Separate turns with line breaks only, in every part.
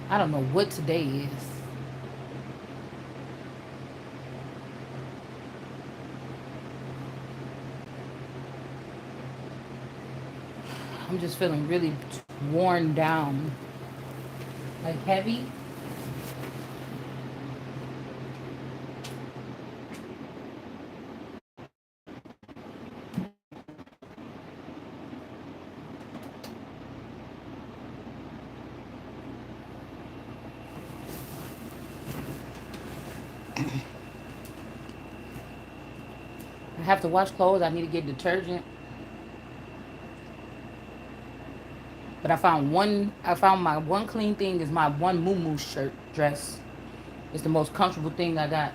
I don't know what today is. I'm just feeling really worn down, like heavy. I have to wash clothes. I need to get detergent. But I found one. I found my one clean thing is my one moo shirt dress. It's the most comfortable thing I got.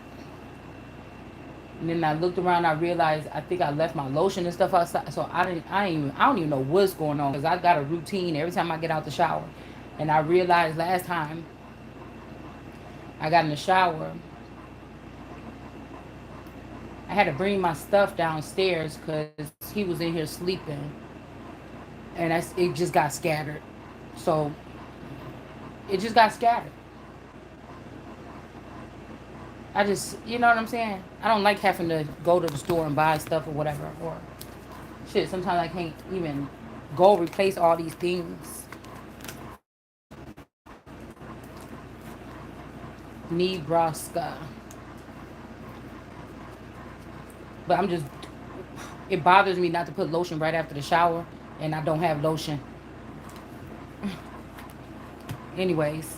And then I looked around. I realized I think I left my lotion and stuff outside. So I don't even know what's going on because I got a routine every time I get out the shower. And I realized last time I got in the shower, I had to bring my stuff downstairs because he was in here sleeping, and it just got scattered. So it just got scattered. I just, you know what I'm saying? I don't like having to go to the store and buy stuff or whatever. Or shit, sometimes I can't even go replace all these things. Nebraska. But I'm just, it bothers me not to put lotion right after the shower, and I don't have lotion. Anyways,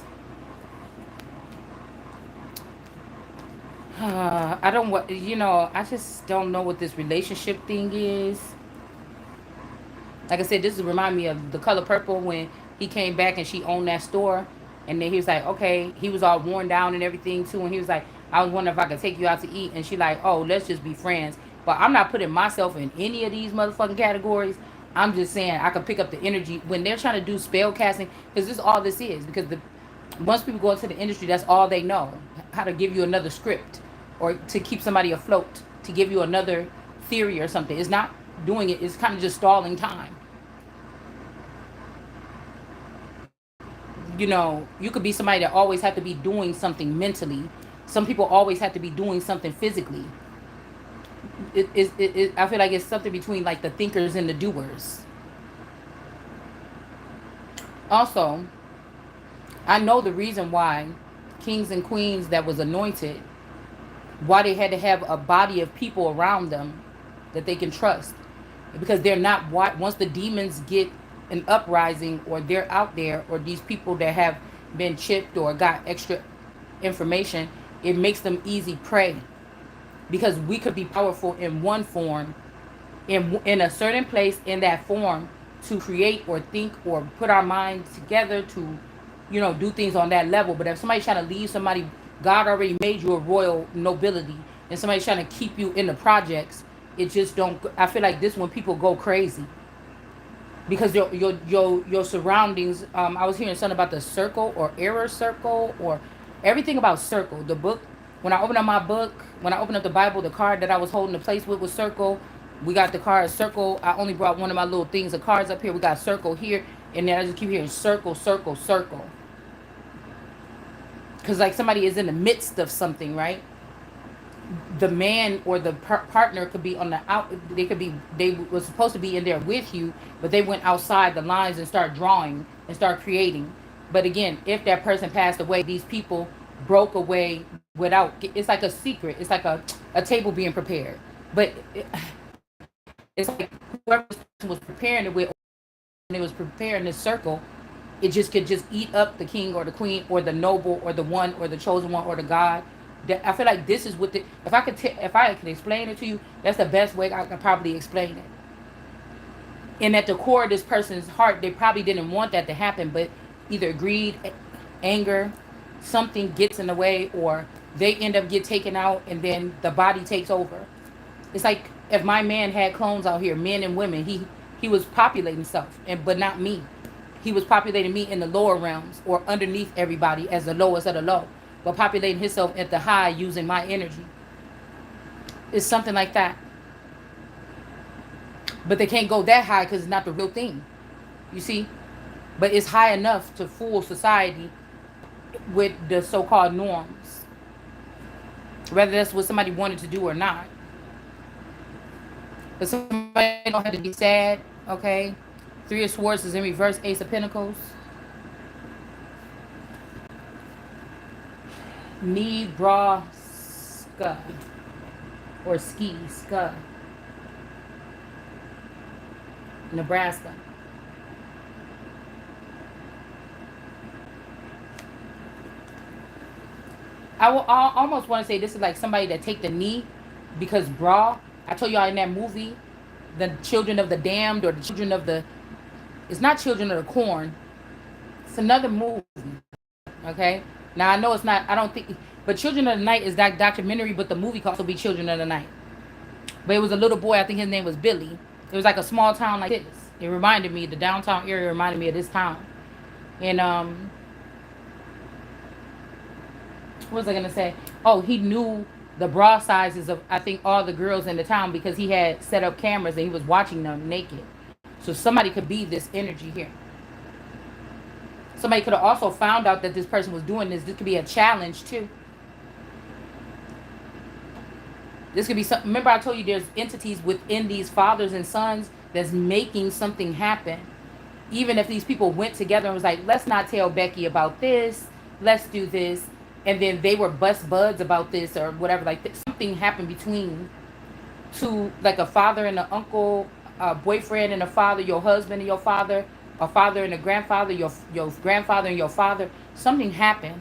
I don't what I just don't know what this relationship thing is. Like I said, this is remind me of The Color Purple when he came back and she owned that store, and then he was like, okay, he was all worn down and everything too, and he was like, I was wondering if I could take you out to eat, and she like, oh, let's just be friends. But I'm not putting myself in any of these motherfucking categories. I'm just saying I could pick up the energy when they're trying to do spell casting, because this is all this is. Because the once people go into the industry, that's all they know, how to give you another script or to keep somebody afloat, to give you another theory or something. It's not doing it. It's kind of just stalling time. You could be somebody that always have to be doing something mentally. Some people always have to be doing something physically. I feel like it's something between like the thinkers and the doers. Also, I know the reason why kings and queens that was anointed, why they had to have a body of people around them that they can trust, because they're not, once the demons get an uprising or they're out there, or these people that have been chipped or got extra information, it makes them easy prey, because we could be powerful in one form, in a certain place in that form, to create or think or put our minds together to do things on that level. But if somebody's trying to leave somebody, God already made you a royal nobility, and somebody's trying to keep you in the projects, it just don't. I feel like this when people go crazy because your surroundings. I was hearing something about the circle or error circle or everything about circle. The book, when I opened up my book, when I opened up the Bible, the card that I was holding the place with was circle. We got the card circle. I only brought one of my little things of cards up here. We got circle here, and then I just keep hearing circle, circle, circle. Because like somebody is in the midst of something, right? The man or the partner could be on the out. They was supposed to be in there with you, but they went outside the lines and start drawing and start creating. But again, if that person passed away, these people broke away without. It's like a secret. It's like a table being prepared. But it's like whoever this person was preparing it with, when they was preparing this circle, it just could just eat up the king or the queen or the noble or the one or the chosen one or the god. I feel like this is what the, if I could explain it to you, that's the best way I could probably explain it. And at the core of this person's heart, they probably didn't want that to happen, but either greed, anger, something gets in the way, or they end up get taken out, and then the body takes over. It's like if my man had clones out here, men and women, he was populating stuff, but not me. He was populating me in the lower realms or underneath everybody as the lowest of the low, but populating himself at the high using my energy. It's something like that. But they can't go that high because it's not the real thing. You see? But it's high enough to fool society with the so-called norms, whether that's what somebody wanted to do or not. But somebody don't have to be sad, okay? Three of Swords is in reverse, Ace of Pentacles. Nebraska or Ska, Nebraska. I almost want to say this is like somebody that take the knee because bra. I told y'all in that movie, the Children of the Damned or the Children of the. It's not Children of the Corn. It's another movie. Okay. Now I know it's not. I don't think. But Children of the Night is that documentary, but the movie could also be Children of the Night. But it was a little boy. I think his name was Billy. It was like a small town like this. It reminded me. The downtown area reminded me of this town. And what was I gonna say? Oh, he knew the bra sizes of I think all the girls in the town because he had set up cameras and he was watching them naked. So somebody could be this energy here. Somebody could have also found out that this person was doing this. This could be a challenge too. This could be some. Remember, I told you there's entities within these fathers and sons that's making something happen. Even if these people went together and was like, let's not tell Becky about this, let's do this, and then they were bust buds about this or whatever, like something happened between two, like a father and an uncle, a boyfriend and a father, your husband and your father, a father and a grandfather, your grandfather and your father. Something happened.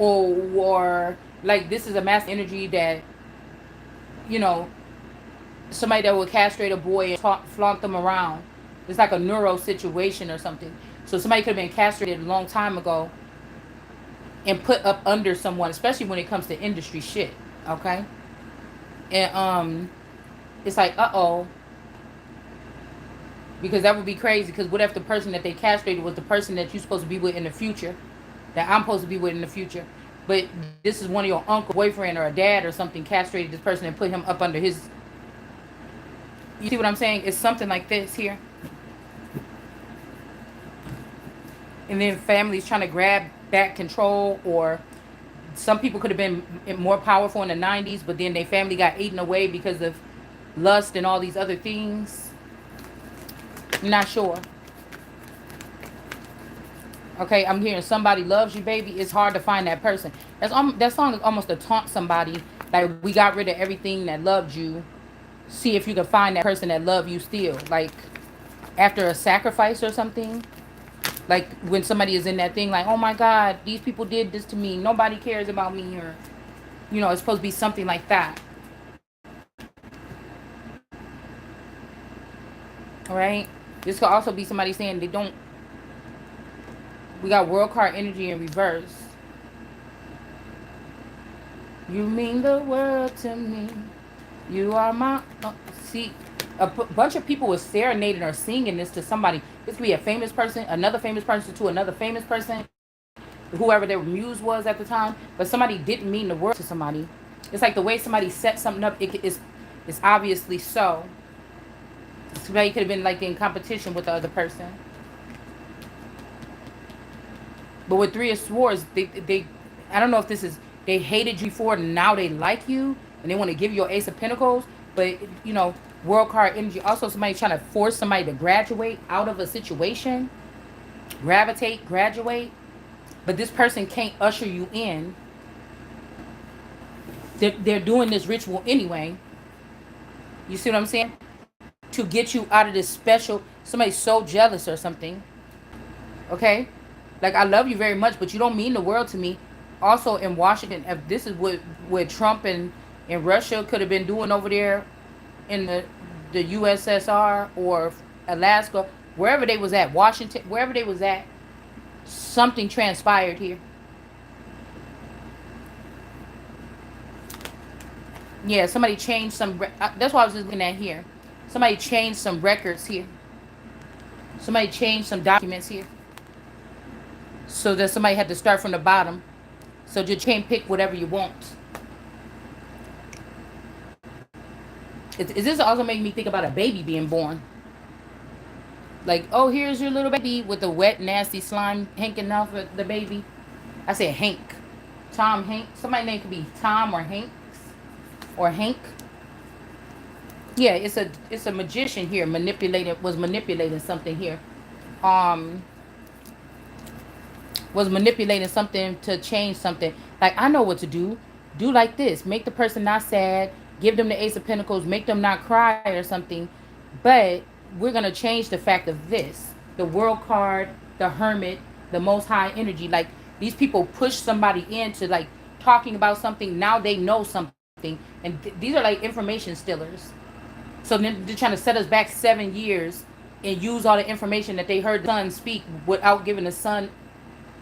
Or like this is a mass energy that, you know, somebody that would castrate a boy and flaunt them around. It's like a neuro situation or something. So somebody could have been castrated a long time ago and put up under someone, especially when it comes to industry shit. Okay? And it's like, uh-oh. Because that would be crazy. Because what if the person that they castrated was the person that you're supposed to be with in the future? That I'm supposed to be with in the future. But this is one of your uncle, boyfriend, or a dad or something castrated this person and put him up under his... You see what I'm saying? It's something like this here. And then families trying to grab back control, or some people could have been more powerful in the 90s, but then their family got eaten away because of lust and all these other things. I'm not sure. Okay, I'm hearing somebody loves you, baby. It's hard to find that person. That song is almost to taunt somebody. Like, we got rid of everything that loved you. See if you can find that person that love you still. Like, after a sacrifice or something. Like, when somebody is in that thing, like, oh my God, these people did this to me. Nobody cares about me. Or, you know, it's supposed to be something like that. All right? This could also be somebody saying they don't... We got world card energy in reverse. You mean the world to me. You are my... see, a bunch of people was serenading or singing this to somebody. This could be a famous person, another famous person to another famous person, whoever their muse was at the time. But somebody didn't mean the word to somebody. It's like the way somebody set something up, it's obviously so. Somebody could have been like in competition with the other person. But with Three of Swords, they I don't know if this is, they hated you before and now they like you and they want to give you your Ace of Pentacles. But, you know, world card energy. Also, somebody trying to force somebody to graduate out of a situation. Graduate. But this person can't usher you in. They're doing this ritual anyway. You see what I'm saying? To get you out of this special, somebody's so jealous or something. Okay? Like, I love you very much, but you don't mean the world to me. Also, in Washington, if this is what Trump and Russia could have been doing over there in the USSR or Alaska, wherever they was at, Washington, wherever they was at, something transpired here. Yeah, somebody changed some... that's what I was just looking at here. Somebody changed some records here. Somebody changed some documents here. So that somebody had to start from the bottom. So you can't pick whatever you want. Is this also making me think about a baby being born? Like, oh, here's your little baby with the wet, nasty slime hanking off of the baby. I said Hank. Tom Hank. Somebody's name could be Tom or Hanks or Hank. Yeah, it's a magician here manipulating something here. Um was manipulating something to change something. Like, I know what to do. Do like this. Make the person not sad. Give them the Ace of Pentacles. Make them not cry or something. But we're going to change the fact of this. The World card, the Hermit, the Most High energy. Like, these people push somebody into, like, talking about something. Now they know something. And these are, like, information stealers. So then they're trying to set us back 7 years and use all the information that they heard the son speak without giving the son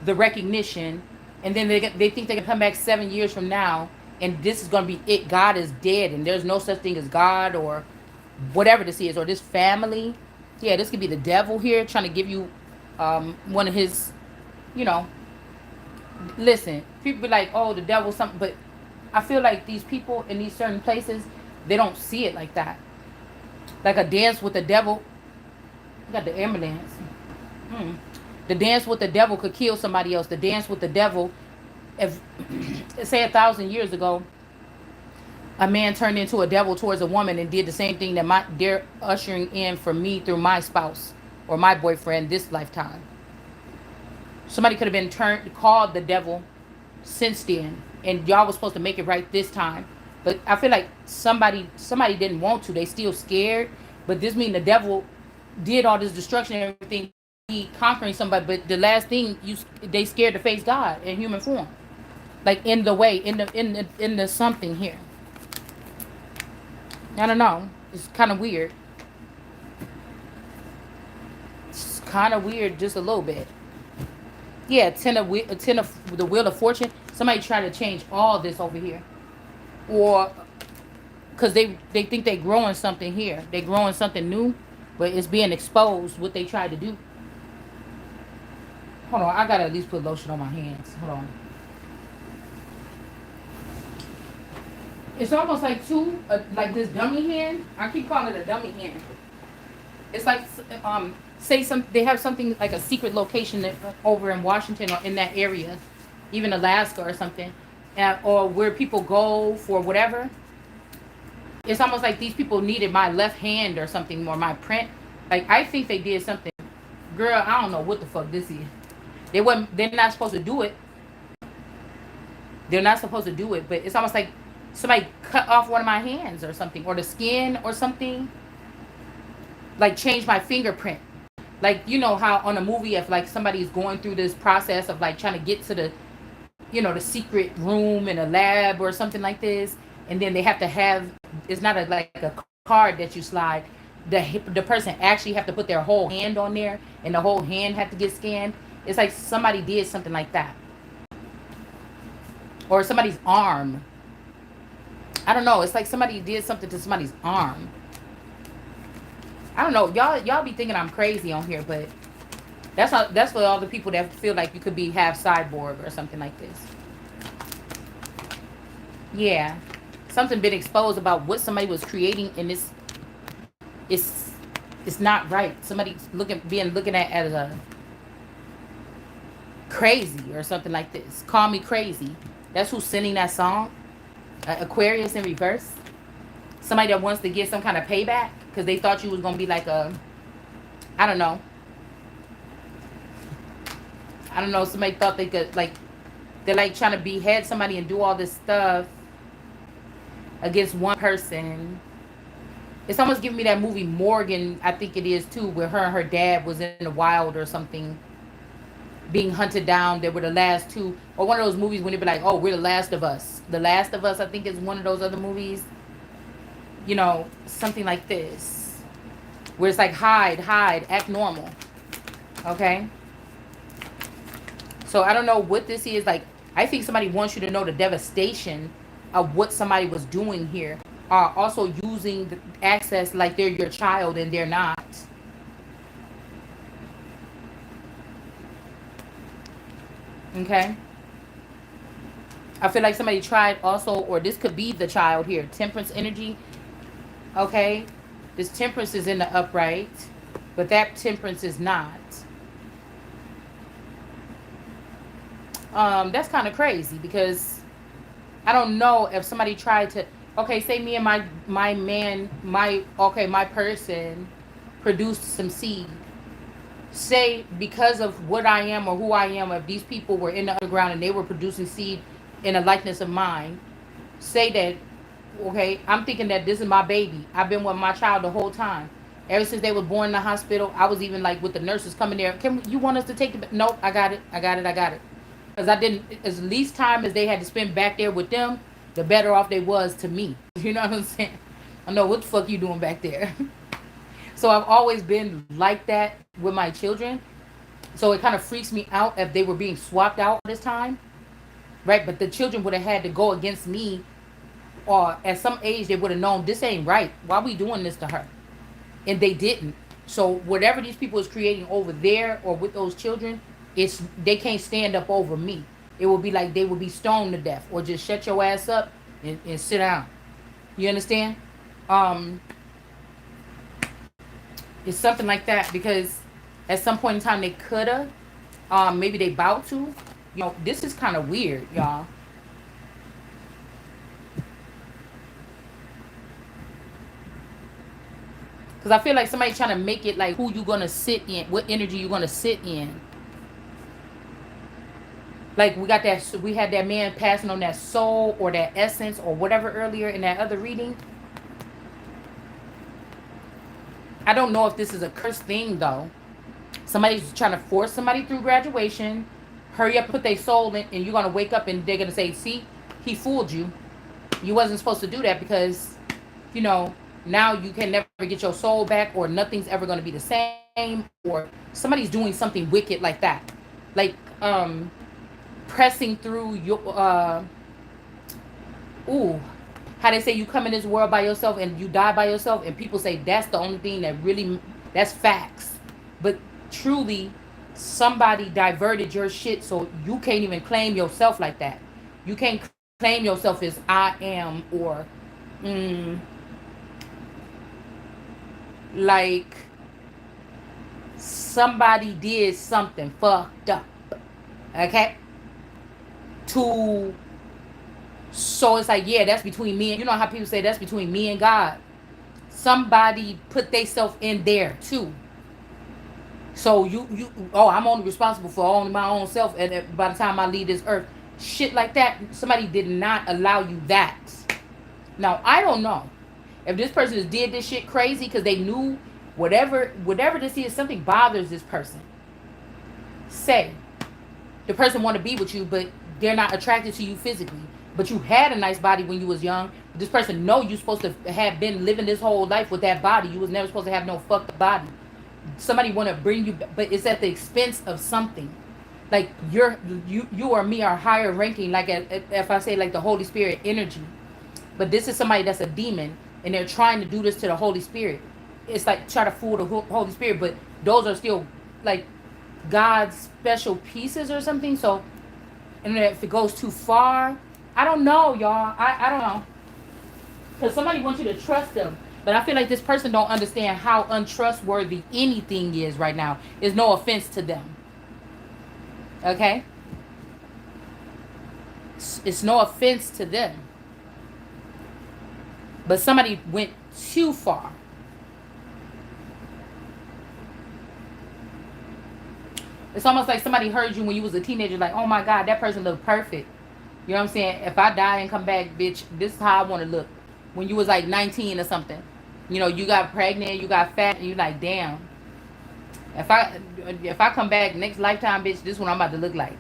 the recognition, and then they think they can come back 7 years from now, and this is going to be it. God is dead, and there's no such thing as God or whatever this is, or this family. Yeah, this could be the devil here trying to give you one of his, you know. Listen, people be like, oh, the devil something, but I feel like these people in these certain places, they don't see it like that. Like a dance with the devil. You got the ambulance. The dance with the devil could kill somebody else. The dance with the devil, if say 1,000 years ago, a man turned into a devil towards a woman and did the same thing that they're ushering in for me through my spouse or my boyfriend this lifetime. Somebody could have been called the devil since then, and y'all was supposed to make it right this time. But I feel like somebody didn't want to. They still scared. But this means the devil did all this destruction and everything, conquering somebody, but the last thing they scared to face God in human form, like in the way, in the something here. I don't know. It's kind of weird. It's kind of weird, just a little bit. Yeah, ten of the Wheel of Fortune. Somebody trying to change all this over here, or because they think they growing something here. They growing something new, but it's being exposed what they tried to do. Hold on, I gotta at least put lotion on my hands. Hold on. It's almost like like this dummy hand. I keep calling it a dummy hand. It's like, they have something like a secret location over in Washington or in that area, even Alaska or something, or where people go for whatever. It's almost like these people needed my left hand or something, or my print. Like, I think they did something. Girl, I don't know what the fuck this is. They're not supposed to do it. They're not supposed to do it, but it's almost like somebody cut off one of my hands or something, or the skin or something. Like, change my fingerprint. Like, you know how on a movie, if like somebody's going through this process of like trying to get to the, the secret room in a lab or something like this, and then they have to have, it's not like a card that you slide. The person actually have to put their whole hand on there, and the whole hand have to get scanned. It's like somebody did something like that. Or somebody's arm. I don't know. It's like somebody did something to somebody's arm. I don't know. Y'all be thinking I'm crazy on here, but that's for all the people that feel like you could be half cyborg or something like this. Yeah. Something been exposed about what somebody was creating in this. It's not right. Somebody's looking at as a crazy or something like this. Call me crazy. That's who's singing that song. Aquarius in reverse. Somebody that wants to get some kind of payback because they thought you was gonna be like I don't know. Somebody thought they could, like, they're like trying to behead somebody and do all this stuff against one person. It's almost giving me that movie Morgan, I think it is too, where her and her dad was in the wild or something, being hunted down. They were the last two. Or one of those movies when they be like, oh, we're the last of us. The Last of Us, I think, is one of those other movies. Something like this. Where it's like, hide, act normal. Okay? So I don't know what this is. Like, I think somebody wants you to know the devastation of what somebody was doing here. Also using the access like they're your child and they're not. Okay? I feel like somebody tried also, or this could be the child here. Temperance energy. Okay? This temperance is in the upright, but that temperance is not. That's kind of crazy because I don't know if somebody tried to, okay, say me and my man, my person produced some seed. Say because of what I am or who I am, if these people were in the underground and they were producing seed in a likeness of mine, say that, okay, I'm thinking that this is my baby. I've been with my child the whole time. Ever since they was born in the hospital, I was even like with the nurses coming there. Can you want us to take the? Nope, I got it. I got it. I got it. Because I didn't. As least time as they had to spend back there with them, the better off they was to me. You know what I'm saying? I know what the fuck you doing back there. So I've always been like that with my children. So it kind of freaks me out if they were being swapped out this time, right? But the children would have had to go against me, or at some age they would have known this ain't right. Why we doing this to her? And they didn't. So whatever these people is creating over there or with those children, it's they can't stand up over me. It would be like they would be stoned to death or just shut your ass up and sit down. You understand? Um, it's something like that because at some point in time they coulda, maybe they about to. This is kind of weird, y'all. Because I feel like somebody trying to make it like who you gonna sit in, what energy you gonna sit in. Like we had that man passing on that soul or that essence or whatever earlier in that other reading. I don't know if this is a cursed thing though. Somebody's trying to force somebody through graduation. Hurry up, put their soul in, and you're gonna wake up and they're gonna say, "See, he fooled you. You wasn't supposed to do that because, you know, now you can never get your soul back, or nothing's ever gonna be the same, or somebody's doing something wicked like that, like pressing through your ooh." How they say you come in this world by yourself and you die by yourself, and people say that's the only thing that really, that's facts. But truly, somebody diverted your shit so you can't even claim yourself like that. You can't claim yourself as I am, or mm, like somebody did something fucked up. Okay? To So it's like, yeah, that's between me and, you know how people say that's between me and God. Somebody put theyself in there too. So oh, I'm only responsible for only my own self, and by the time I leave this earth, shit like that. Somebody did not allow you that. Now I don't know if this person just did this shit crazy because they knew whatever this is, something bothers this person. Say the person want to be with you, but they're not attracted to you physically. But you had a nice body when you was young. This person know you supposed to have been living this whole life with that body. You was never supposed to have no fucked up body. Somebody want to bring you, but it's at the expense of something. Like you or me are higher ranking. Like if I say like the Holy Spirit energy, but this is somebody that's a demon, and they're trying to do this to the Holy Spirit. It's like try to fool the Holy Spirit, but those are still like God's special pieces or something. So, and if it goes too far, I don't know, y'all. I don't know. Because somebody wants you to trust them. But I feel like this person don't understand how untrustworthy anything is right now. It's no offense to them. Okay? It's no offense to them. But somebody went too far. It's almost like somebody heard you when you was a teenager, like, oh my God, that person looked perfect. You know what I'm saying? If I die and come back, bitch, this is how I want to look. When you was like 19 or something. You know, you got pregnant, you got fat, and you like, damn. If I come back next lifetime, bitch, this is what I'm about to look like.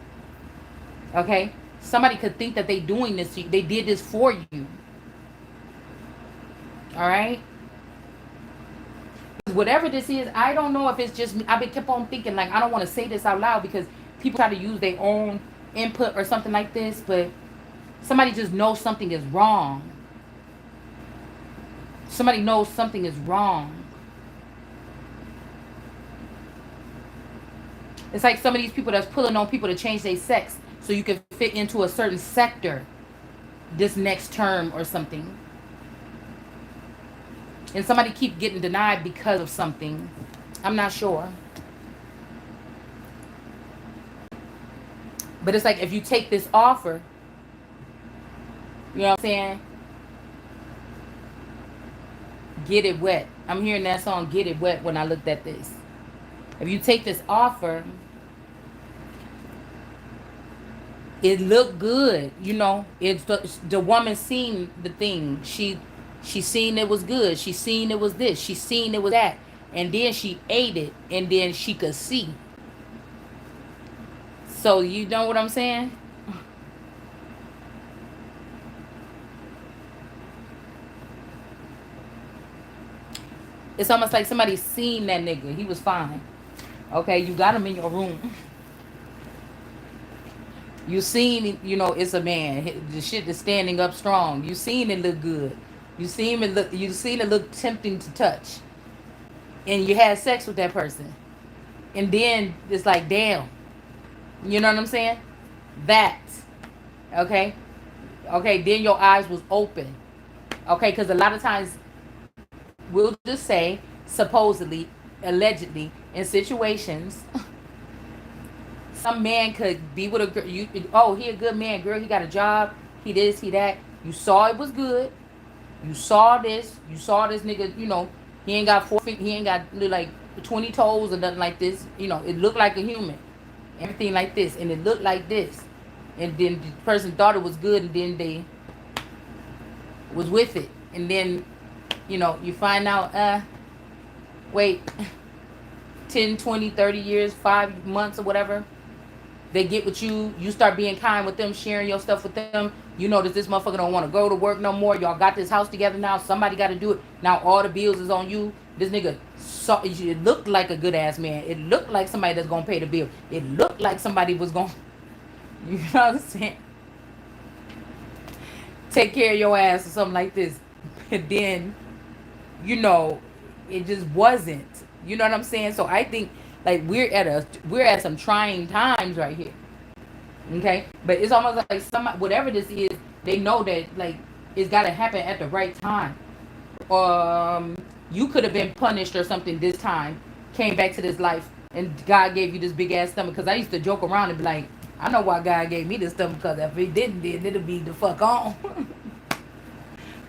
Okay? Somebody could think that they doing this to you. They did this for you. Alright? Whatever this is, I don't know if it's just me. I've been kept on thinking, like, I don't want to say this out loud because people try to use their own input or something like this, but somebody just knows something is wrong. Somebody knows something is wrong. It's like some of these people that's pulling on people to change their sex so you can fit into a certain sector this next term or something. and somebody keep getting denied because of something. I'm not sure. But it's like if you take this offer, you know what I'm saying? Get it wet. I'm hearing that song, Get It Wet, when I looked at this. If you take this offer, it looked good, you know. It's the woman seen the thing. She seen it was good. She seen it was this. She seen it was that. And then she ate it, and then she could see. So you know what I'm saying? It's almost like somebody seen that nigga. He was fine. Okay, you got him in your room. You seen, you know, it's a man. The shit is standing up strong. You seen it look good. You seen it look. You seen it look tempting to touch, and you had sex with that person, and then it's like, damn. You know what I'm saying? That. Okay. Okay. Then your eyes was open. Okay, because a lot of times we'll just say supposedly, allegedly, in situations some man could be with a girl. You, oh, he a good man, girl. He got a job. He this, he that. You saw it was good. You saw this. You saw this nigga. You know, he ain't got 4 feet. He ain't got like 20 toes or nothing like this. You know, it looked like a human. Everything like this, and it looked like this. And then the person thought it was good, and then they was with it. And then, you know, you find out, wait, 10, 20, 30 years, 5 months or whatever. They get with you. You start being kind with them, sharing your stuff with them. You notice this motherfucker don't want to go to work no more. Y'all got this house together now. Somebody got to do it. Now all the bills is on you. This nigga, saw, it looked like a good ass man. It looked like somebody that's going to pay the bill. It looked like somebody was going to, you know what I'm saying? Take care of your ass or something like this. And then, you know, it just wasn't. You know what I'm saying? So I think like we're at some trying times right here. Okay? But it's almost like some whatever this is, they know that like it's gotta happen at the right time. You could have been punished or something this time, came back to this life, and God gave you this big ass stomach. Because I used to joke around and be like, I know why God gave me this stomach, because if he didn't, then it'll be the fuck on.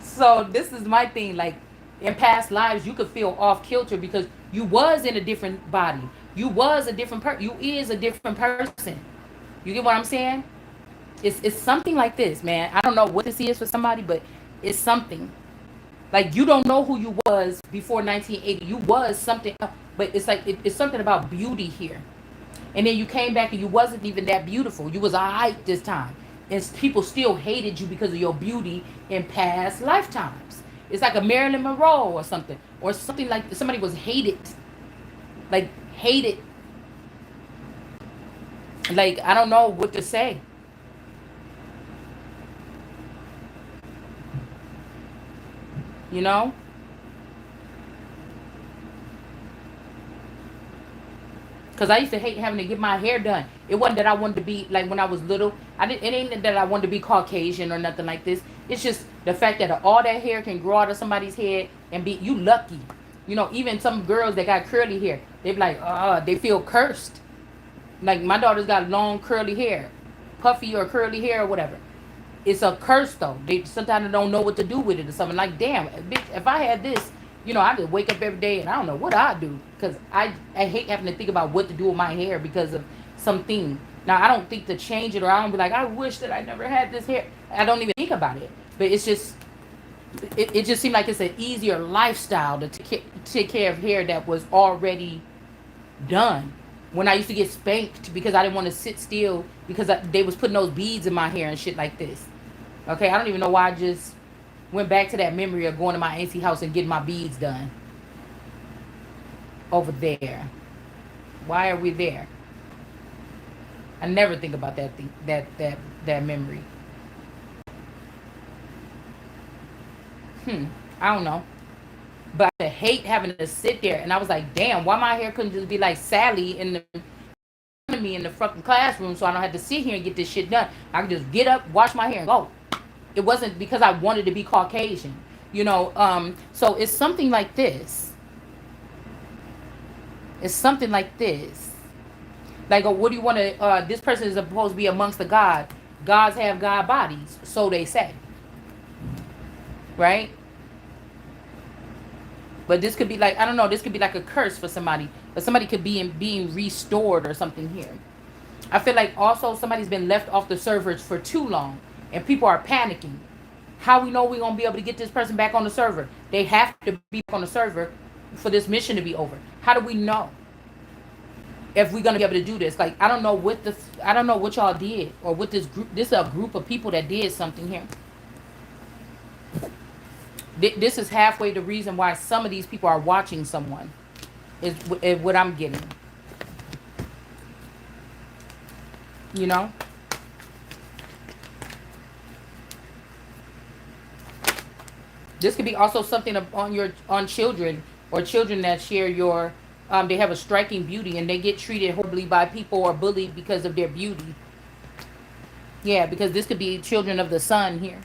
So this is my thing. Like in past lives, you could feel off kilter because you was in a different body. You was a different person. You is a different person. You get what I'm saying? It's something like this, man. I don't know what this is for somebody, but it's something. Like you don't know who you was before 1980. You was something, but it's like it's something about beauty here. And then you came back and you wasn't even that beautiful. You was alright this time. And people still hated you because of your beauty in past lifetimes. It's like a Marilyn Monroe or something. Or something like somebody was hated. Like hated. Like I don't know what to say. You know? Because I used to hate having to get my hair done. It wasn't that I wanted to be, like when I was little, it ain't that I wanted to be Caucasian or nothing like this. It's just the fact that all that hair can grow out of somebody's head and be, you lucky. You know, even some girls that got curly hair, they be like, they feel cursed. Like my daughter's got long curly hair, puffy or curly hair or whatever. It's a curse though. They sometimes don't know what to do with it or something. Like, damn, bitch, if I had this, you know, I could wake up every day and I don't know what I'd do. Because I hate having to think about what to do with my hair because of something. Now, I don't think to change it, or I don't be like, I wish that I never had this hair. I don't even think about it. But it's just, it just seemed like it's an easier lifestyle to take care of hair that was already done. When I used to get spanked because I didn't want to sit still because they was putting those beads in my hair and shit like this. Okay, I don't even know why I just went back to that memory of going to my auntie house and getting my beads done over there. Why are we there? I never think about that thing, that memory. I don't know. But I hate having to sit there, and I was like, damn, why my hair couldn't just be like Sally in me in the fucking classroom, so I don't have to sit here and get this shit done. I could just get up, wash my hair, and go. It wasn't because I wanted to be Caucasian. So it's something like this. It's something like this. Like, what do you want to? This person is supposed to be amongst the God. Gods have God bodies, so they say, right? But this could be like, I don't know. This could be like a curse for somebody, but somebody could be being restored or something here. I feel like also somebody's been left off the servers for too long, and people are panicking. How we know we're gonna be able to get this person back on the server? They have to be back on the server for this mission to be over. How do we know if we're gonna be able to do this? Like, I don't know what this, I don't know what y'all did, or what this group. This is a group of people that did something here. This is halfway the reason why some of these people are watching someone. Is what I'm getting. You know. This could be also something on children, or children that share your they have a striking beauty and they get treated horribly by people or bullied because of their beauty. Yeah, because this could be children of the sun here.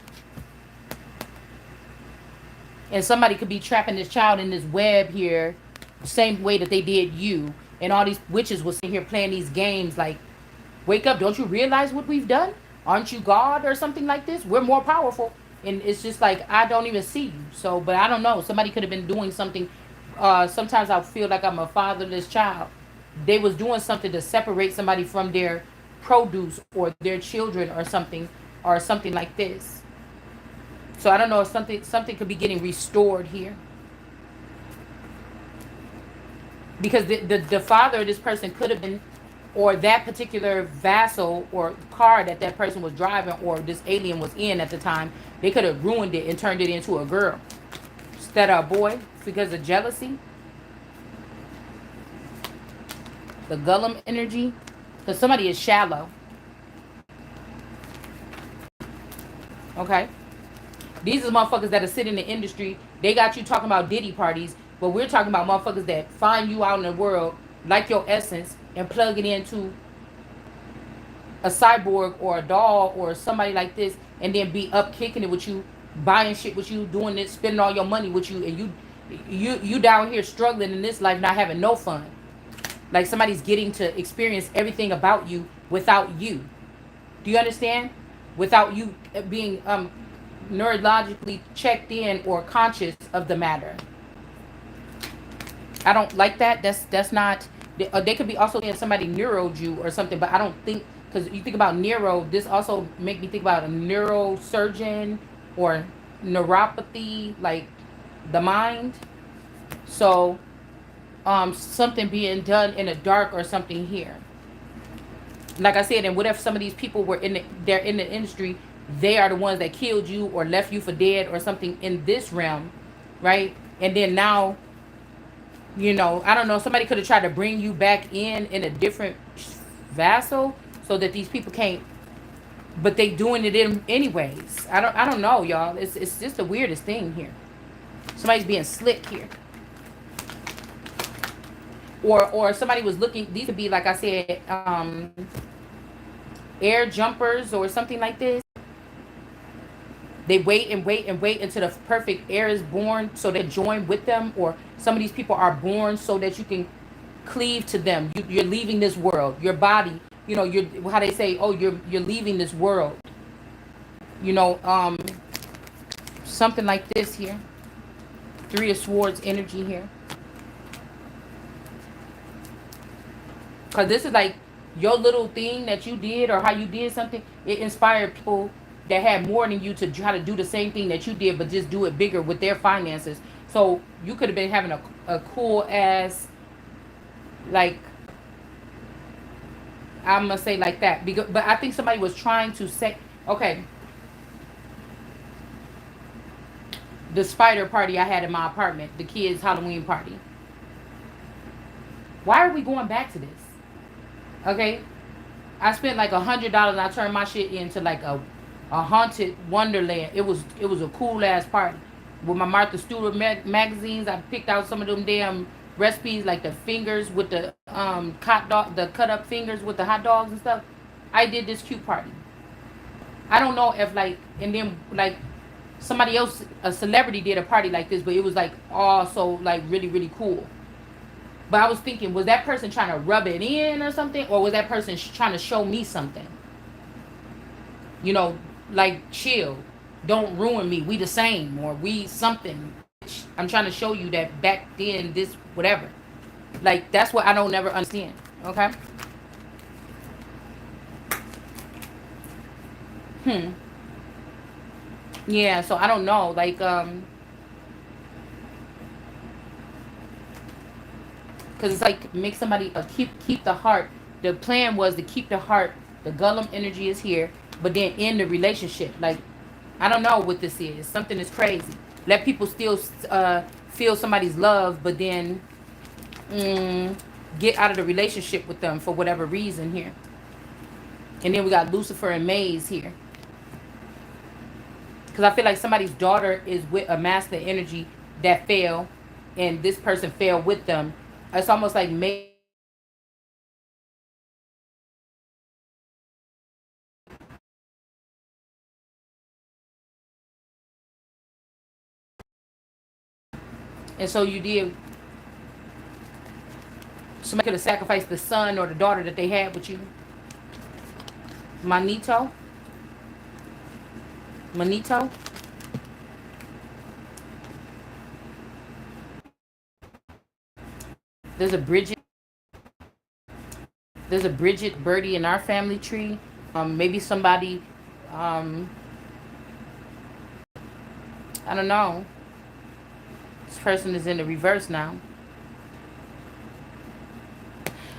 And somebody could be trapping this child in this web here, same way that they did you. And all these witches was sitting here playing these games like, wake up, don't you realize what we've done? Aren't you God or something like this? We're more powerful. And it's just like, I don't even see you. So, but I don't know. Somebody could have been doing something. Sometimes I feel like I'm a fatherless child. They was doing something to separate somebody from their produce or their children or something like this. So I don't know if something could be getting restored here. Because the father of this person could have been, or that particular vassal or car that that person was driving or this alien was in at the time, they could have ruined it and turned it into a girl instead of a boy because of jealousy. The Gollum energy. Because somebody is shallow. Okay? These are motherfuckers that are sitting in the industry. They got you talking about Diddy parties, but we're talking about motherfuckers that find you out in the world, like your essence, and plug it into a cyborg or a doll or somebody like this, and then be up kicking it with you, buying shit with you, doing it, spending all your money with you, and you down here struggling in this life, not having no fun. Like somebody's getting to experience everything about you without you. Do you understand? Without you being neurologically checked in or conscious of the matter. I don't like that. That's not. They could be also saying somebody neuroed you or something, but I don't think, because you think about neuro. This also make me think about a neurosurgeon or neuropathy, like the mind. So, something being done in the dark or something here. Like I said, and what if some of these people were they're in the industry, they are the ones that killed you or left you for dead or something in this realm, right? And then now, I don't know, somebody could have tried to bring you back in a different vassal so that these people can't, but they doing it in anyways. I don't know, y'all. It's just the weirdest thing here. Somebody's being slick here. Or somebody was looking, these could be, like I said, air jumpers or something like this. They wait and wait and wait until the perfect heir is born so they join with them. Or some of these people are born so that you can cleave to them. You're leaving this world. Your body, you're, how they say, oh, you're leaving this world. Something like this here. Three of Swords energy here. Because this is like your little thing that you did or how you did something. It inspired people that had more than you to try to do the same thing that you did, but just do it bigger with their finances. So you could have been having a cool ass, like, I'm going to say like that. But I think somebody was trying to say, okay, the spider party I had in my apartment, the kids' Halloween party. Why are we going back to this? Okay, I spent like $100 and I turned my shit into like a haunted wonderland. It was a cool ass party with my Martha Stewart magazines. I picked out some of them damn recipes, like the fingers with the hot dog, the cut up fingers with the hot dogs and stuff. I did this cute party. I don't know if like, and then like somebody else, a celebrity, did a party like this, but it was like also like really really cool. But I was thinking, was that person trying to rub it in or something, or was that person trying to show me something? You know, like chill, don't ruin me. We the same, or we something. I'm trying to show you that back then, this whatever. Like that's what I don't never understand. Okay. Hmm. Yeah. So I don't know. Like because it's like make somebody keep the heart. The plan was to keep the heart. The Gullum energy is here, but then end the relationship. Like I don't know what this is. Something is crazy. Let people still feel somebody's love, but then mm, get out of the relationship with them for whatever reason here. And then we got Lucifer and Maze here, because I feel like somebody's daughter is with a masculine energy that fell, and this person fell with them. It's almost like Maze. And so you did. Somebody could have sacrificed the son or the daughter that they had with you. Manito. Manito. There's a Bridget. There's a Bridget Birdie in our family tree. Maybe somebody. Um, I don't know. This person is in the reverse now.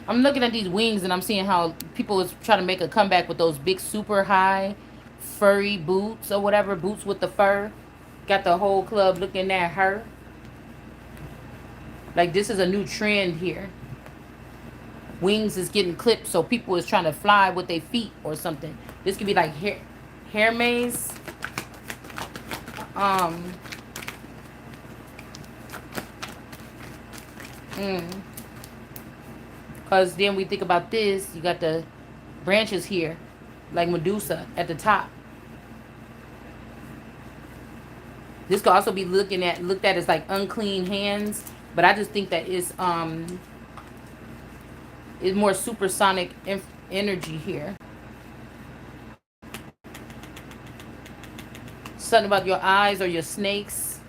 I'm looking at these wings and I'm seeing how people is trying to make a comeback with those big super high furry boots or whatever, boots with the fur. Got the whole club looking at her. Like this is a new trend here. Wings is getting clipped, so people is trying to fly with their feet or something. This could be like hair maze. Um mm. Cause then we think about this, you got the branches here, like Medusa at the top. This could also be looked at as like unclean hands, but I just think that it's more supersonic energy here. Something about your eyes or your snakes.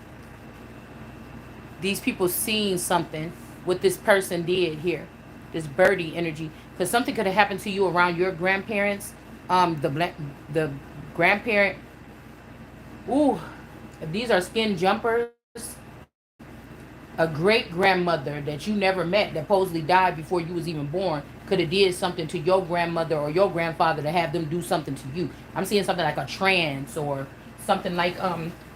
These people seeing something what this person did here. This birdie energy, because something could have happened to you around your grandparents. The grandparent. Ooh, if these are skin jumpers. A great grandmother that you never met that supposedly died before you was even born could have did something to your grandmother or your grandfather to have them do something to you. I'm seeing something like a trance or something like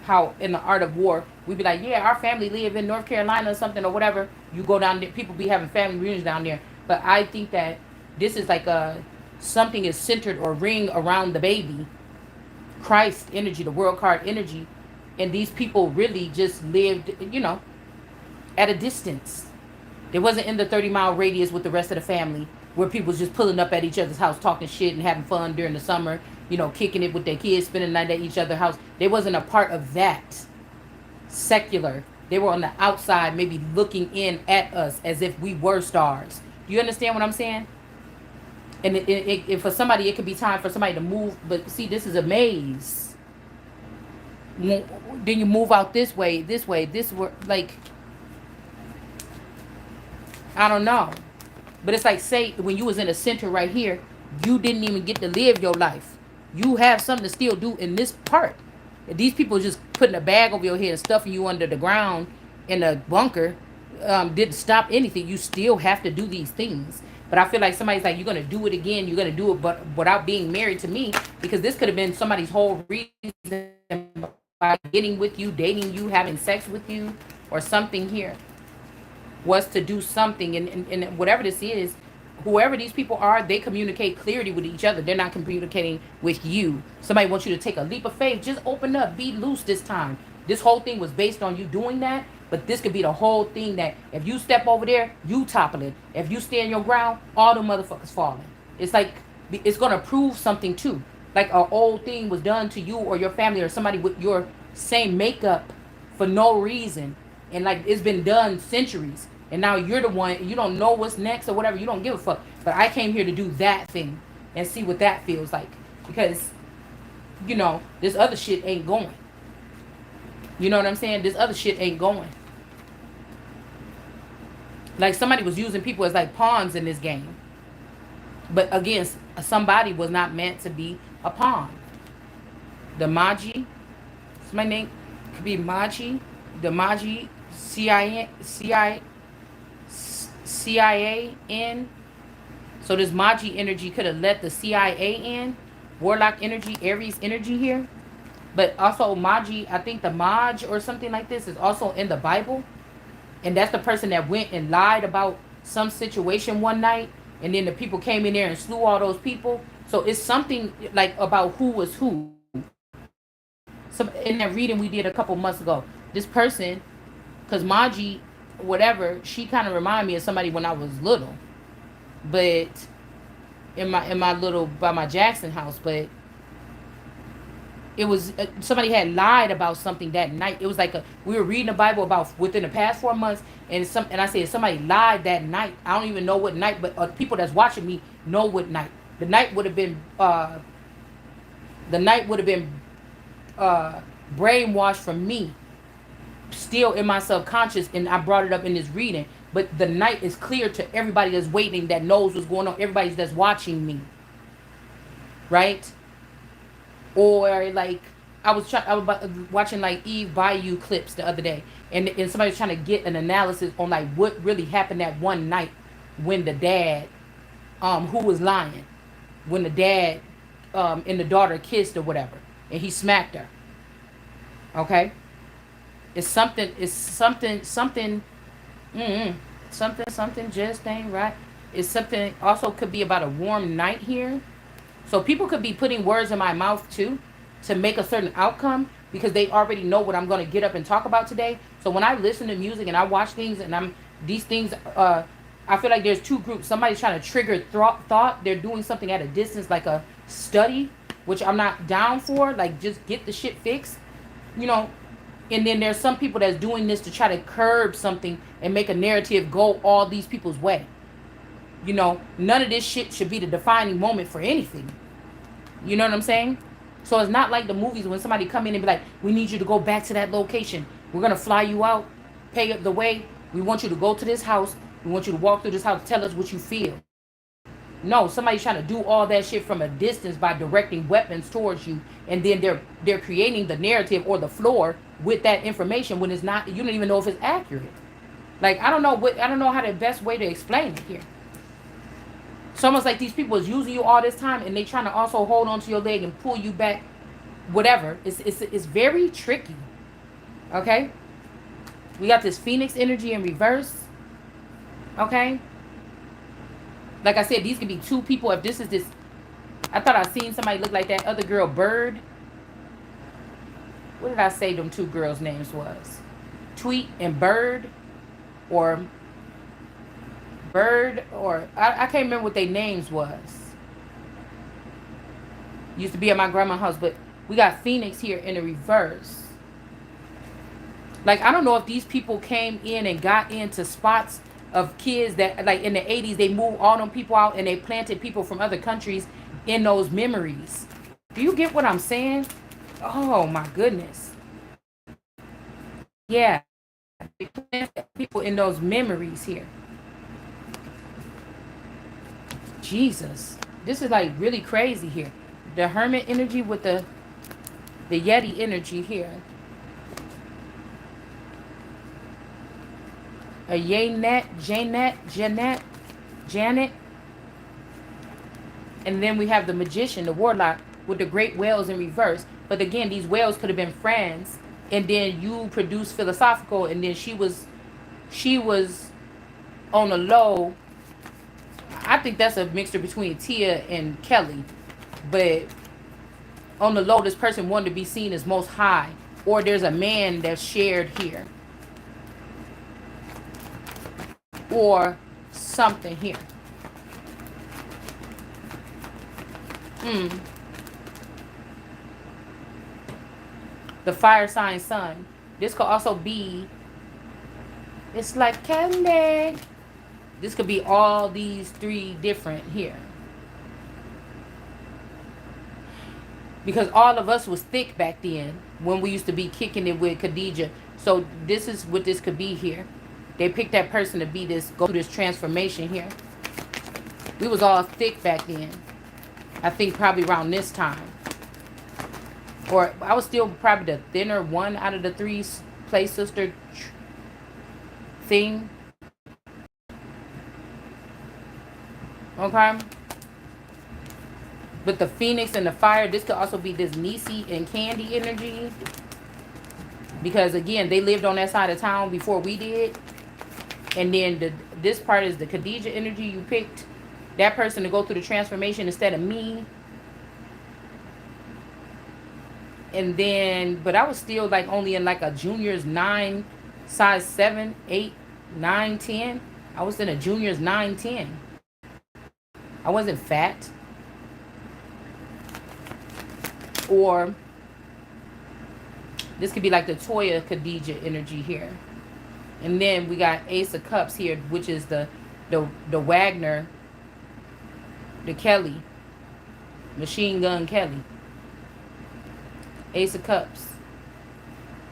how in the Art of War we'd be like, yeah, our family live in North Carolina or something or whatever. You go down there, people be having family reunions down there. But I think that this is like a something is centered or ring around the baby. Christ energy, the world card energy, and these people really just lived, at a distance. They wasn't in the 30-mile radius with the rest of the family where people was just pulling up at each other's house talking shit and having fun during the summer, kicking it with their kids, spending the night at each other's house. They wasn't a part of that secular. They were on the outside, maybe looking in at us as if we were stars. Do you understand what I'm saying? And for somebody, it could be time for somebody to move. But see, this is a maze. Then you move out this way, this like, I don't know. But it's like, say, when you was in the center right here, you didn't even get to live your life. You have something to still do in this part. These people just putting a bag over your head and stuffing you under the ground in a bunker didn't stop anything. You still have to do these things. But I feel like somebody's like, you're going to do it again. You're going to do it, but without being married to me. Because this could have been somebody's whole reason by getting with you, dating you, having sex with you, or something here. Was to do something, and whatever this is, whoever these people are, they communicate clearly with each other. They're not communicating with you. Somebody wants you to take a leap of faith. Just open up, be loose this time. This whole thing was based on you doing that, but this could be the whole thing that if you step over there, you topple it. If you stand your ground, all the motherfuckers falling. It's like it's gonna prove something too. Like an old thing was done to you or your family or somebody with your same makeup for no reason, and like it's been done centuries, and now you're the one, you don't know what's next or whatever, you don't give a fuck. But I came here to do that thing and see what that feels like, because this other shit ain't going. You know what I'm saying? This other shit ain't going. Like somebody was using people as like pawns in this game. But again, somebody was not meant to be a pawn. The Maji, my name could be Maji, the Maji, CIA in. So this Maji energy could have let the CIA in. Warlock energy, Aries energy here. But also Maji, I think the Maj or something like this is also in the Bible. And that's the person that went and lied about some situation one night. And then the people came in there and slew all those people. So it's something like about who was who. Some in that reading we did a couple months ago. This person, because Maji, whatever, she kind of reminded me of somebody when I was little. But in my little, by my Jackson house. But it was somebody had lied about something that night. It was like we were reading the Bible about within the past 4 months, and I said somebody lied that night. I don't even know what night, but people that's watching me know what night. The night would have been brainwashed from me, still in my subconscious, and I brought it up in this reading. But the night is clear to everybody that's waiting, that knows what's going on. Everybody that's watching me, right? Or like I was watching like Eve Bayou clips the other day, and somebody was trying to get an analysis on like what really happened that one night when the dad, who was lying, when the dad, and the daughter kissed or whatever, and he smacked her. Okay, it's something. Something just ain't right. It's something also could be about a warm night here. So people could be putting words in my mouth too to make a certain outcome, because they already know what I'm going to get up and talk about today. So when I listen to music and I watch things and these things, I feel like there's two groups. Somebody's trying to trigger thought. They're doing something at a distance, like a study, which I'm not down for. Like, just get the shit fixed, And then there's some people that's doing this to try to curb something and make a narrative go all these people's way. None of this shit should be the defining moment for anything. You know what I'm saying? So it's not like the movies when somebody come in and be like, we need you to go back to that location. We're going to fly you out, pay up the way. We want you to go to this house. We want you to walk through this house, tell us what you feel. No, somebody's trying to do all that shit from a distance by directing weapons towards you. And then they're creating the narrative or the floor with that information when it's not, you don't even know if it's accurate. Like, I don't know how the best way to explain it here. It's almost like these people is using you all this time, and they trying to also hold on to your leg and pull you back, whatever. It's very tricky. Okay? We got this Phoenix energy in reverse. Okay? Like I said, these could be two people. If this is this, I thought I seen somebody look like that other girl, Bird. What did I say them two girls' names was? Tweet and Bird, or Bird, or I can't remember what their names was. Used to be at my grandma's house, but we got Phoenix here in the reverse. Like, I don't know if these people came in and got into spots of kids that, like, in the 80s, they moved all them people out and they planted people from other countries in those memories. Do you get what I'm saying? Oh, my goodness. Yeah. They planted people in those memories here. Jesus. This is, like, really crazy here. The Hermit energy with the Yeti energy here. A Janet. And then we have the Magician, the Warlock, with the Great Whales in reverse. But again, these whales could have been friends. And then you produced philosophical, and then she was on the low. I think that's a mixture between Tia and Kelly. But on the low, this person wanted to be seen as most high. Or there's a man that's shared here. Or something here. The fire sign sun. This could also be, it's like candy. This could be all these three different here. Because all of us was thick back then when we used to be kicking it with Khadijah. So this is what this could be here. They picked that person to be this, go through this transformation here. We was all thick back then. I think probably around this time. Or I was still probably the thinner one out of the three play sister thing. Okay. But the phoenix and the fire, this could also be this Nisi and Candy energy. Because again, they lived on that side of town before we did. And then this part is the Khadijah energy. You picked that person to go through the transformation instead of me. And then, but I was still like only in like a junior's 9, size 7, 8, 9, 10. I was in a junior's 9, 10. I wasn't fat. Or this could be like the Toya Khadijah energy here. And then we got Ace of Cups here, which is the Wagner, the Kelly, Machine Gun Kelly. Ace of Cups.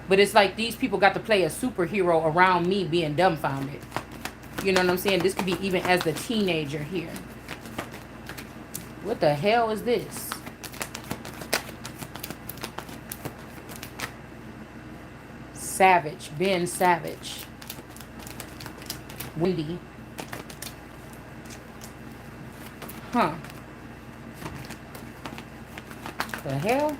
But it's like these people got to play a superhero around me being dumbfounded. You know what I'm saying? This could be even as the teenager here. What the hell is this? Savage. Ben Savage. Wendy. Huh. The hell?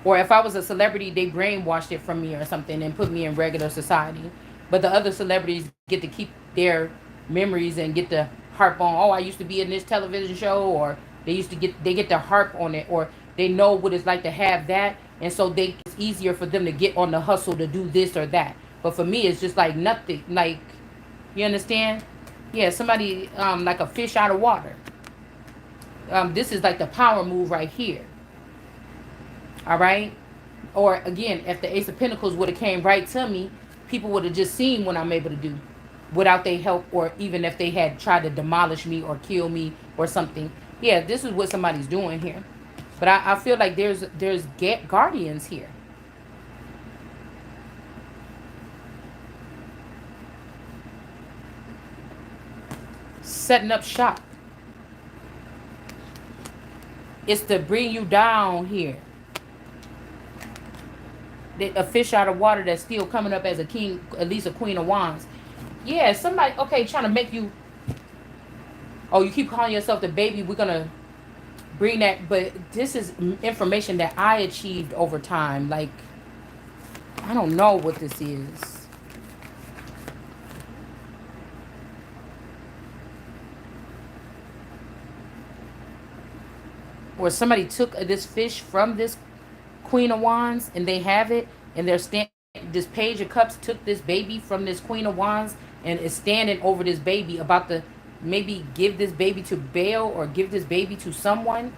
Or if I was a celebrity, they brainwashed it from me or something and put me in regular society. But the other celebrities get to keep their memories and get to harp on, oh, I used to be in this television show, or they get to harp on it, or they know what it's like to have that, and so it's easier for them to get on the hustle to do this or that. But for me, it's just like nothing. Like, you understand? Yeah, somebody like a fish out of water. This is like the power move right here. All right. Or again, if the Ace of Pentacles would have came right to me, people would have just seen what I'm able to do without their help, or even if they had tried to demolish me or kill me or something. Yeah, this is what somebody's doing here. But I feel like there's guardians here. Setting up shop. It's to bring you down here. A fish out of water that's still coming up as a king, at least a queen of wands. Yeah, somebody, okay, trying to make you, oh, you keep calling yourself the baby, we're going to bring that. But this is information that I achieved over time. Like, I don't know what this is. Or somebody took this fish from this Queen of Wands and they have it, and they're this Page of Cups took this baby from this Queen of Wands and is standing over this baby, about to maybe give this baby to Baal or give this baby to someone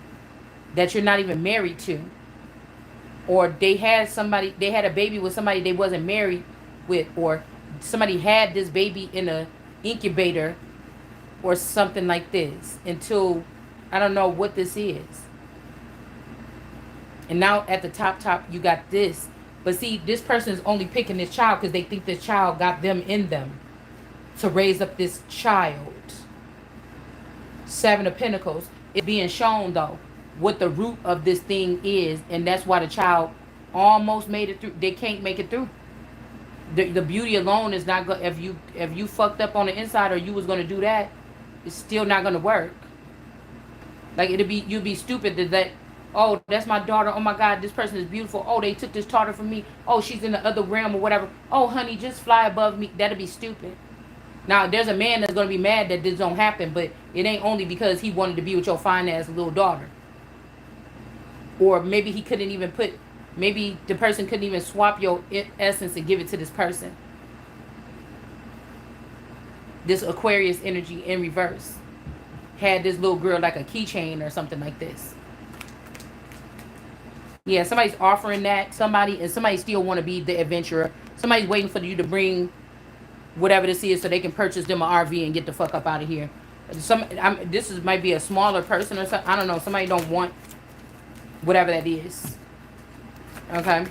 that you're not even married to. Or they had a baby with somebody they wasn't married with, or somebody had this baby in a incubator or something like this, until I don't know what this is. And now at the top, you got this. But see, this person is only picking this child because they think this child got them in them to raise up this child. Seven of Pentacles. It's being shown, though, what the root of this thing is. And that's why the child almost made it through. They can't make it through. The beauty alone is not good. If you fucked up on the inside, or you was going to do that, it's still not going to work. Like, you'd be stupid to let, oh, that's my daughter. Oh, my God, this person is beautiful. Oh, they took this daughter from me. Oh, she's in the other realm or whatever. Oh, honey, just fly above me. That'd be stupid. Now, there's a man that's going to be mad that this don't happen, but it ain't only because he wanted to be with your fine-ass little daughter. Or maybe he couldn't even maybe the person couldn't even swap your essence and give it to this person. This Aquarius energy in reverse had this little girl like a keychain or something like this. Yeah, somebody's offering that. Somebody still want to be the adventurer. Somebody's waiting for you to bring whatever this is so they can purchase them an RV and get the fuck up out of here. This is might be a smaller person or something. I don't know. Somebody don't want whatever that is. Okay.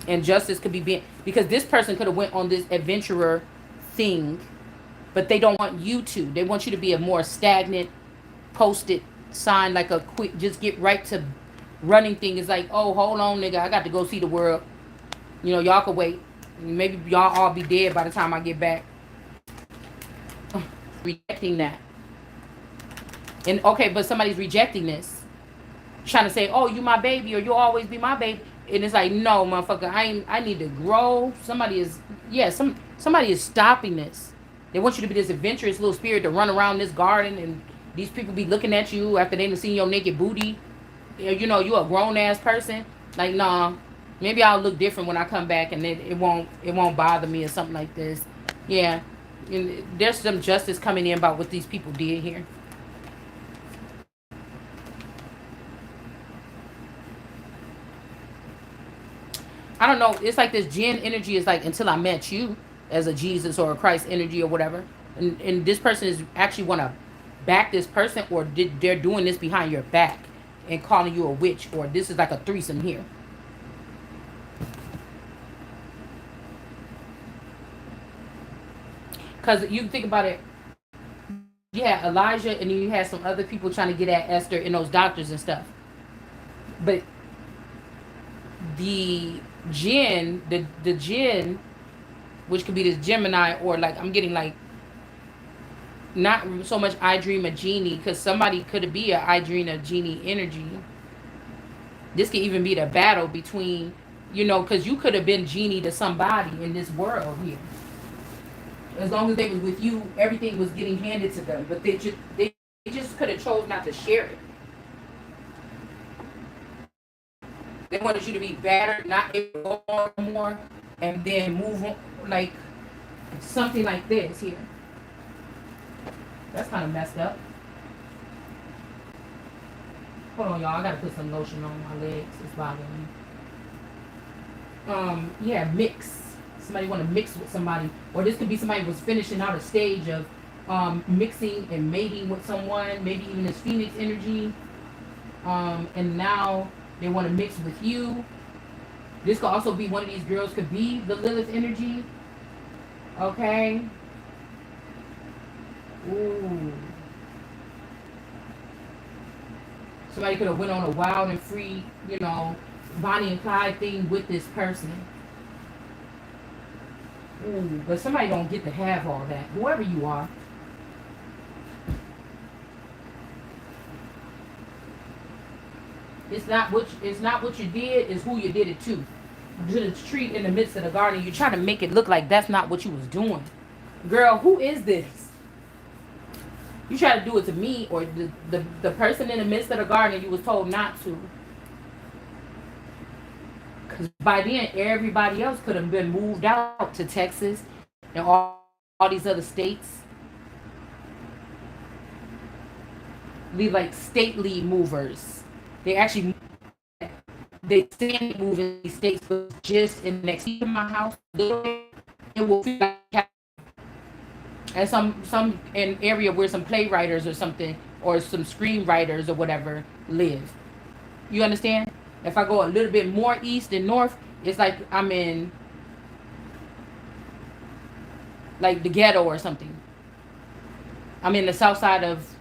And justice could be being, because this person could have went on this adventurer thing, but they don't want you to. They want you to be a more stagnant, posted sign, like a quick, just get right to running thing. Is like, oh, hold on, nigga, I got to go see the world. You know, y'all could wait. Maybe y'all all be dead by the time I get back. Rejecting that. And okay, but somebody's rejecting this. Trying to say, oh, you my baby, or you'll always be my baby. And it's like, no, motherfucker, I need to grow. Somebody is stopping this. They want you to be this adventurous little spirit to run around this garden, and these people be looking at you after they done seen your naked booty. You know, you a grown ass person. Like, nah, maybe I'll look different when I come back, and it won't bother me or something like this. Yeah, and there's some justice coming in about what these people did here. I don't know. It's like this Jinn energy is like, until I met you as a Jesus or a Christ energy or whatever. And this person is actually want to back this person, or they're doing this behind your back and calling you a witch, or this is like a threesome here. Because you think about it, you had Elijah and you had some other people trying to get at Esther and those doctors and stuff. But the the jinn, which could be this Gemini, or like I'm getting like not so much I dream a genie, because somebody could be a I dream a genie energy. This could even be the battle between, you know, because you could have been genie to somebody in this world here. As long as they was with you, everything was getting handed to them. But they just could have chose not to share it. They wanted you to be battered, not able to go on more, and then move on, like something like this here. That's kind of messed up. Hold on, y'all. I gotta put some lotion on my legs. It's bothering me. Yeah, mix. Somebody want to mix with somebody, or this could be somebody was finishing out a stage of mixing and mating with someone, maybe even this Phoenix energy, and now they want to mix with you. This could also be one of these girls, could be the Lilith energy. Okay. Ooh. Somebody could have went on a wild and free, you know, Bonnie and Clyde thing with this person. Ooh, but somebody don't get to have all that. Whoever you are. It's not what you did, it's who you did it to. To the tree in the midst of the garden, you're trying to make it look like that's not what you was doing. Girl, who is this? You try to do it to me, or the person in the midst of the garden you was told not to. Because by then, everybody else could have been moved out to Texas and all these other states. Leave like stately movers. They actually, they stand moving these states, but just in next to my house, it will feel like, and some an area where some playwriters or something, or some screenwriters or whatever live. You understand? If I go a little bit more east and north, it's like I'm in like the ghetto or something. I'm in the south side of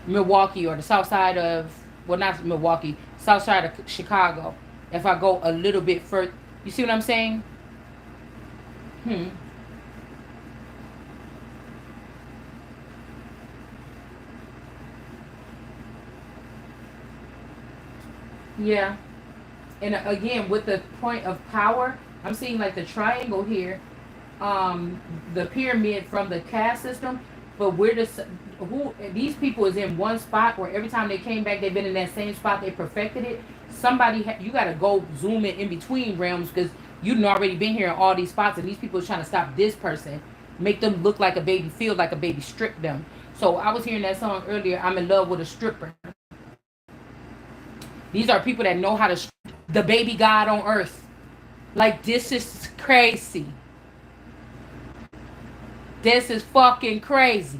Milwaukee, or the south side of, well, not Milwaukee, south side of Chicago. If I go a little bit further, you see what I'm saying? Hmm. Yeah. And again, with the point of power, I'm seeing like the triangle here, the pyramid from the caste system, but where this, who these people is in one spot, where every time they came back, they've been in that same spot, they perfected it. You got to go zoom in between realms, because you've already been here in all these spots, and these people are trying to stop this person, make them look like a baby, feel like a baby, strip them. So I was hearing that song earlier. I'm in love with a stripper. These are people that know how to the baby God on earth. Like this is crazy. This is fucking crazy.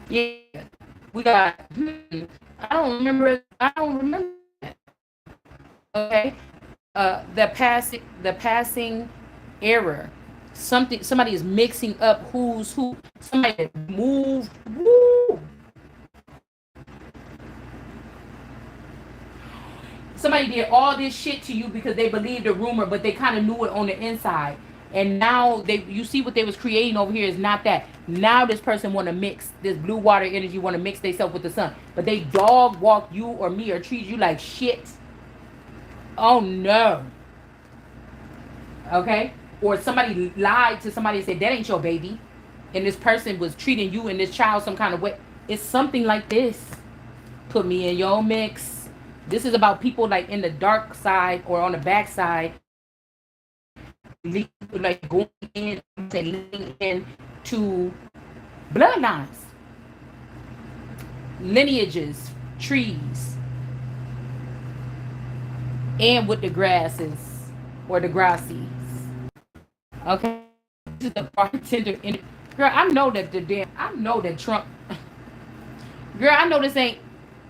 Yeah, we got. I don't remember. I don't remember that. Okay, the passing error. Somebody is mixing up who's who. Somebody moved. Woo. Somebody did all this shit to you because they believed a rumor, but they kind of knew it on the inside. And now you see what they was creating over here is not that. Now this person want to mix this blue water energy, want to mix themselves with the sun, but they dog walk you or me or treat you like shit. Oh no. Okay? Or somebody lied to somebody and said that ain't your baby, and this person was treating you and this child some kind of way. It's something like this. Put me in your mix. This is about people like in the dark side or on the back side, like going in, leaning in to bloodlines, lineages, trees, and with the grasses or the grassies. Okay, this is the bartender. Girl, I know that Trump. Girl, I know this ain't